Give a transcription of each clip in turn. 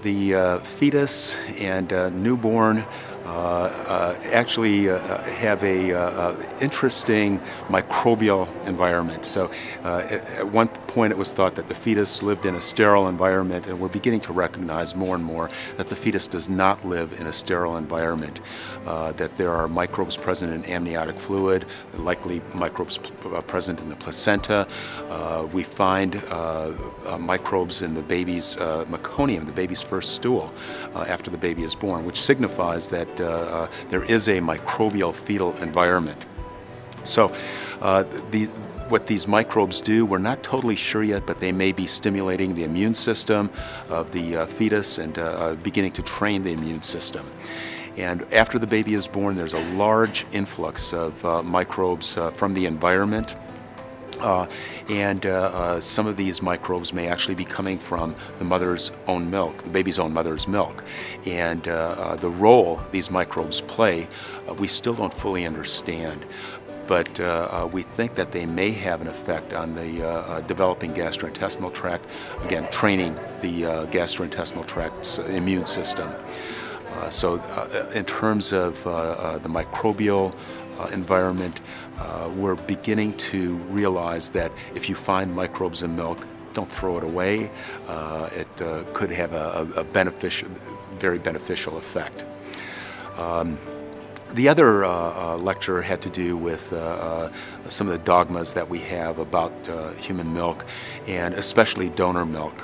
The fetus and newborn actually have a interesting microbial environment. So at one point it was thought that the fetus lived in a sterile environment, and we're beginning to recognize more and more that the fetus does not live in a sterile environment, that there are microbes present in amniotic fluid, likely microbes present in the placenta. We find microbes in the baby's meconium, the baby's first stool, after the baby is born, which signifies that there is a microbial fetal environment. So what these microbes do, we're not totally sure yet, but they may be stimulating the immune system of the fetus and beginning to train the immune system. And after the baby is born, there's a large influx of microbes from the environment. Some of these microbes may actually be coming from the mother's own milk, the baby's own mother's milk. And the role these microbes play, we still don't fully understand. But we think that they may have an effect on the developing gastrointestinal tract, again, training the gastrointestinal tract's immune system. So in terms of the microbial environment, we're beginning to realize that if you find microbes in milk, don't throw it away. It could have a very beneficial effect. The other lecture had to do with some of the dogmas that we have about human milk, and especially donor milk.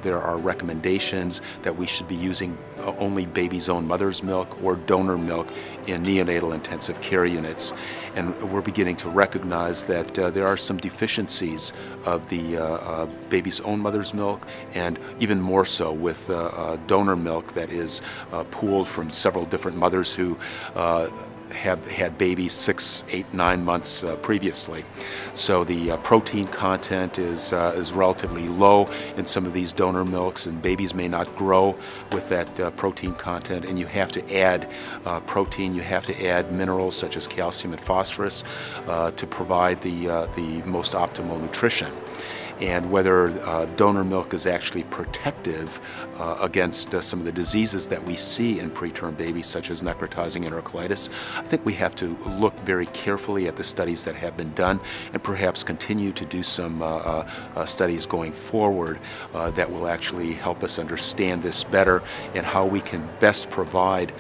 There are recommendations that we should be using only baby's own mother's milk or donor milk in neonatal intensive care units. And we're beginning to recognize that there are some deficiencies of the baby's own mother's milk, and even more so with donor milk that is pooled from several different mothers who have had babies 6, 8, 9 months previously. So the protein content is relatively low in some of these donor milks, and babies may not grow with that protein content, and you have to add protein, you have to add minerals such as calcium and phosphorus to provide the most optimal nutrition. And whether donor milk is actually protective against some of the diseases that we see in preterm babies, such as necrotizing enterocolitis, I think we have to look very carefully at the studies that have been done, and perhaps continue to do some studies going forward that will actually help us understand this better and how we can best provide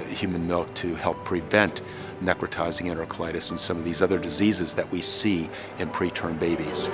human milk to help prevent necrotizing enterocolitis and some of these other diseases that we see in preterm babies.